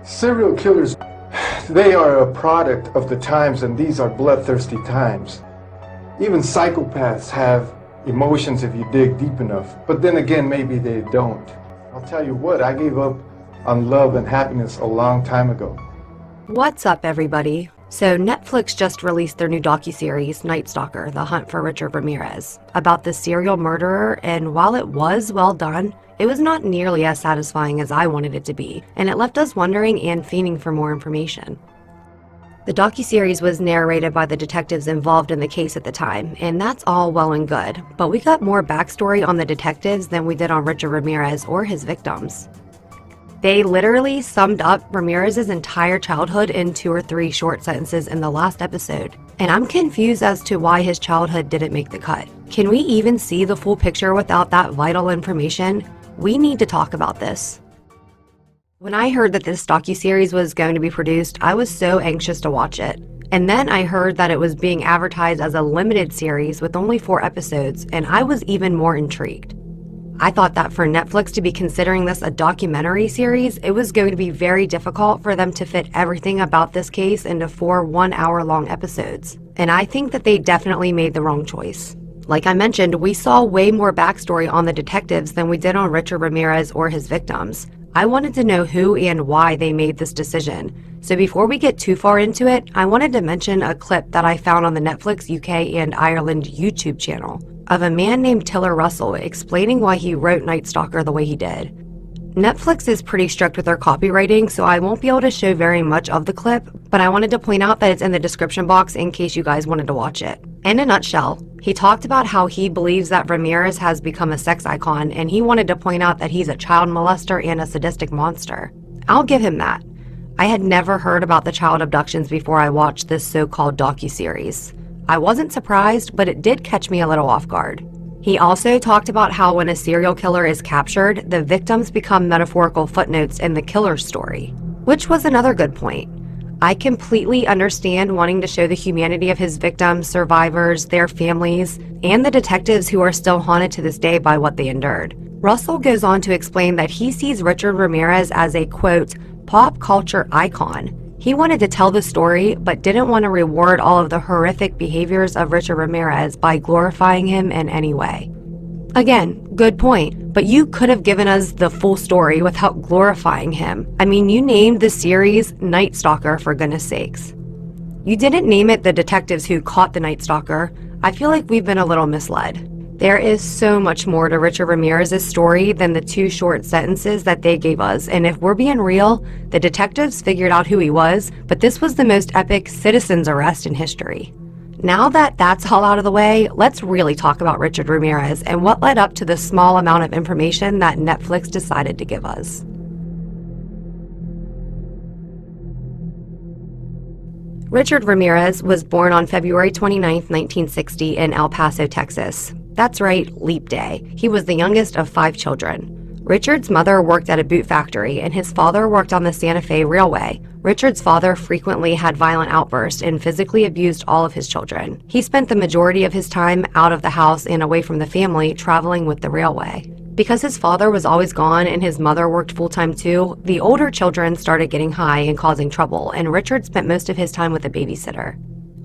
Serial killers, they are a product of the times, and these are bloodthirsty times. Even psychopaths have emotions if you dig deep enough, but then again, maybe they don't. I'll tell you what, I gave up on love and happiness a long time ago. What's up, everybody? So Netflix just released their new docuseries, Night Stalker, The Hunt for Richard Ramirez, about the serial murderer, and while it was well done, it was not nearly as satisfying as I wanted it to be, and it left us wondering and fiending for more information. The docuseries was narrated by the detectives involved in the case at the time, and that's all well and good, but we got more backstory on the detectives than we did on Richard Ramirez or his victims. They literally summed up Ramirez's entire childhood in 2 or 3 short sentences in the last episode, and I'm confused as to why his childhood didn't make the cut. Can we even see the full picture without that vital information? We need to talk about this. When I heard that this docuseries was going to be produced, I was so anxious to watch it. And then I heard that it was being advertised as a limited series with only 4 episodes, and I was even more intrigued. I thought that for Netflix to be considering this a documentary series, it was going to be very difficult for them to fit everything about this case into 4 one-hour-long episodes. And I think that they definitely made the wrong choice. Like I mentioned, we saw way more backstory on the detectives than we did on Richard Ramirez or his victims. I wanted to know who and why they made this decision. So before we get too far into it, I wanted to mention a clip that I found on the Netflix UK and Ireland YouTube channel of a man named Tiller Russell explaining why he wrote Night Stalker the way he did. Netflix is pretty strict with their copywriting, so I won't be able to show very much of the clip, but I wanted to point out that it's in the description box in case you guys wanted to watch it. In a nutshell, he talked about how he believes that Ramirez has become a sex icon, and he wanted to point out that he's a child molester and a sadistic monster. I'll give him that. I had never heard about the child abductions before I watched this so-called docuseries. I wasn't surprised, but it did catch me a little off guard. He also talked about how when a serial killer is captured, the victims become metaphorical footnotes in the killer's story, which was another good point. I completely understand wanting to show the humanity of his victims, survivors, their families, and the detectives who are still haunted to this day by what they endured. Russell goes on to explain that he sees Richard Ramirez as a, quote, pop culture icon. He wanted to tell the story, but didn't want to reward all of the horrific behaviors of Richard Ramirez by glorifying him in any way. Again, good point, but you could have given us the full story without glorifying him. I mean, you named the series Night Stalker, for goodness sakes. You didn't name it The Detectives Who Caught the Night Stalker. I feel like we've been a little misled. There is so much more to Richard Ramirez's story than the 2 short sentences that they gave us, and if we're being real, the detectives figured out who he was, but this was the most epic citizen's arrest in history. Now that that's all out of the way, let's really talk about Richard Ramirez and what led up to the small amount of information that Netflix decided to give us. Richard Ramirez was born on February 29, 1960 in El Paso, Texas. That's right, Leap Day. He was the youngest of 5 children. Richard's mother worked at a boot factory, and his father worked on the Santa Fe Railway. Richard's father frequently had violent outbursts and physically abused all of his children. He spent the majority of his time out of the house and away from the family, traveling with the railway. Because his father was always gone and his mother worked full-time too, the older children started getting high and causing trouble, and Richard spent most of his time with a babysitter.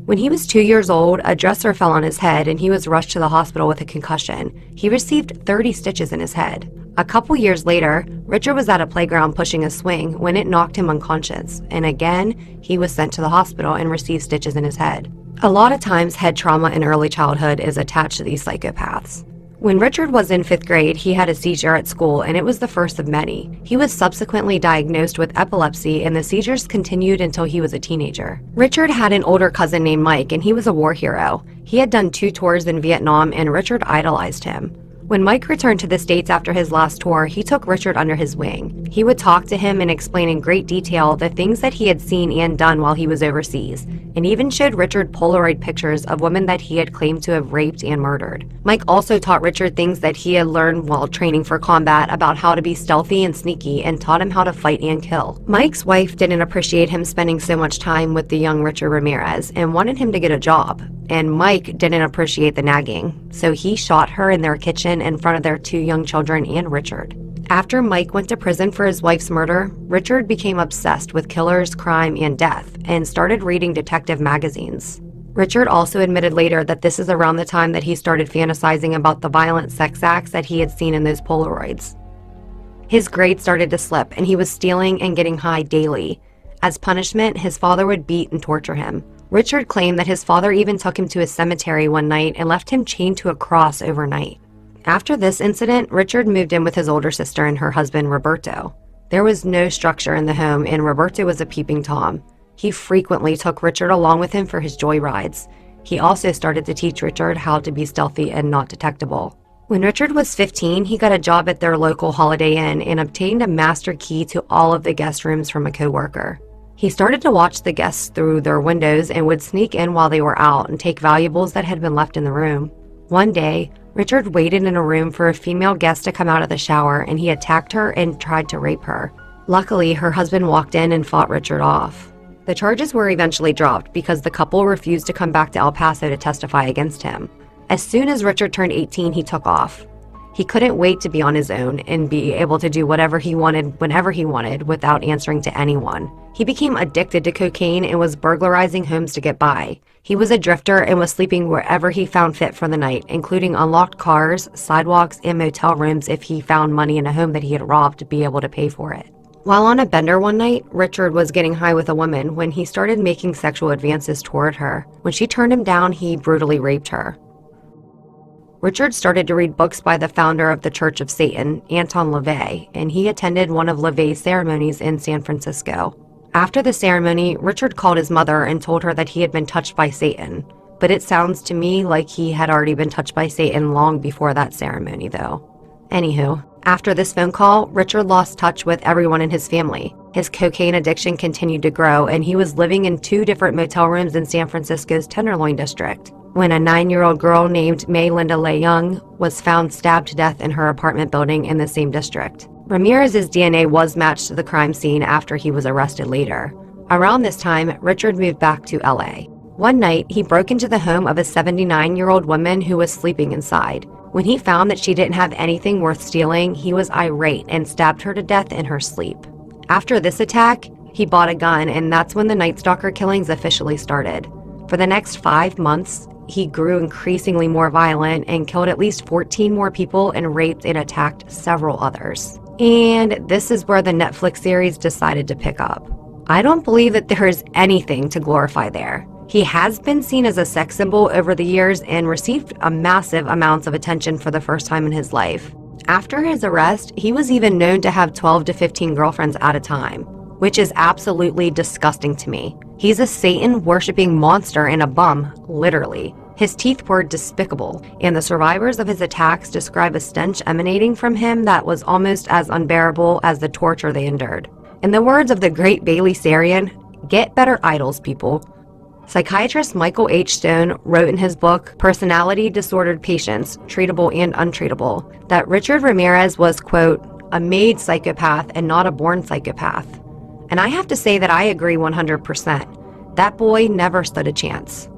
When he was 2 years old, a dresser fell on his head and he was rushed to the hospital with a concussion. He received 30 stitches in his head. A couple years later, Richard was at a playground pushing a swing when it knocked him unconscious, and again, he was sent to the hospital and received stitches in his head. A lot of times, head trauma in early childhood is attached to these psychopaths. When Richard was in 5th grade, he had a seizure at school, and it was the first of many. He was subsequently diagnosed with epilepsy, and the seizures continued until he was a teenager. Richard had an older cousin named Mike, and he was a war hero. He had done 2 tours in Vietnam, and Richard idolized him. When Mike returned to the States after his last tour, he took Richard under his wing. He would talk to him and explain in great detail the things that he had seen and done while he was overseas, and even showed Richard Polaroid pictures of women that he had claimed to have raped and murdered. Mike also taught Richard things that he had learned while training for combat about how to be stealthy and sneaky, and taught him how to fight and kill. Mike's wife didn't appreciate him spending so much time with the young Richard Ramirez and wanted him to get a job. And Mike didn't appreciate the nagging, so he shot her in their kitchen in front of their 2 young children and Richard. After Mike went to prison for his wife's murder, Richard became obsessed with killers, crime, and death, and started reading detective magazines. Richard also admitted later that this is around the time that he started fantasizing about the violent sex acts that he had seen in those Polaroids. His grades started to slip, and he was stealing and getting high daily. As punishment, his father would beat and torture him. Richard claimed that his father even took him to a cemetery one night and left him chained to a cross overnight. After this incident, Richard moved in with his older sister and her husband, Roberto. There was no structure in the home, and Roberto was a peeping Tom. He frequently took Richard along with him for his joyrides. He also started to teach Richard how to be stealthy and not detectable. When Richard was 15, he got a job at their local Holiday Inn and obtained a master key to all of the guest rooms from a coworker. He started to watch the guests through their windows and would sneak in while they were out and take valuables that had been left in the room. One day, Richard waited in a room for a female guest to come out of the shower, and he attacked her and tried to rape her. Luckily, her husband walked in and fought Richard off. The charges were eventually dropped because the couple refused to come back to El Paso to testify against him. As soon as Richard turned 18, he took off. He couldn't wait to be on his own and be able to do whatever he wanted whenever he wanted without answering to anyone. He became addicted to cocaine and was burglarizing homes to get by. He was a drifter and was sleeping wherever he found fit for the night, including unlocked cars, sidewalks, and motel rooms if he found money in a home that he had robbed to be able to pay for it. While on a bender one night, Richard was getting high with a woman when he started making sexual advances toward her. When she turned him down, he brutally raped her. Richard started to read books by the founder of the Church of Satan, Anton LaVey, and he attended one of LaVey's ceremonies in San Francisco. After the ceremony, Richard called his mother and told her that he had been touched by Satan. But it sounds to me like he had already been touched by Satan long before that ceremony, though. Anywho, after this phone call, Richard lost touch with everyone in his family. His cocaine addiction continued to grow, and he was living in 2 different motel rooms in San Francisco's Tenderloin district when a 9-year-old girl named May Linda Lay Young was found stabbed to death in her apartment building in the same district. Ramirez's DNA was matched to the crime scene after he was arrested later. Around this time, Richard moved back to LA. One night, he broke into the home of a 79-year-old woman who was sleeping inside. When he found that she didn't have anything worth stealing, he was irate and stabbed her to death in her sleep. After this attack, he bought a gun, and that's when the Night Stalker killings officially started. For the next 5 months, he grew increasingly more violent and killed at least 14 more people and raped and attacked several others. And this is where the Netflix series decided to pick up. I don't believe that there is anything to glorify there. He has been seen as a sex symbol over the years and received a massive amounts of attention for the first time in his life. After his arrest, he was even known to have 12 to 15 girlfriends at a time, which is absolutely disgusting to me. He's a Satan-worshipping monster and a bum, literally. His teeth were despicable, and the survivors of his attacks describe a stench emanating from him that was almost as unbearable as the torture they endured. In the words of the great Bailey Sarian, "Get better idols, people." Psychiatrist Michael H. Stone wrote in his book, Personality Disordered Patients, Treatable and Untreatable, that Richard Ramirez was, quote, a made psychopath and not a born psychopath. And I have to say that I agree 100%. That boy never stood a chance.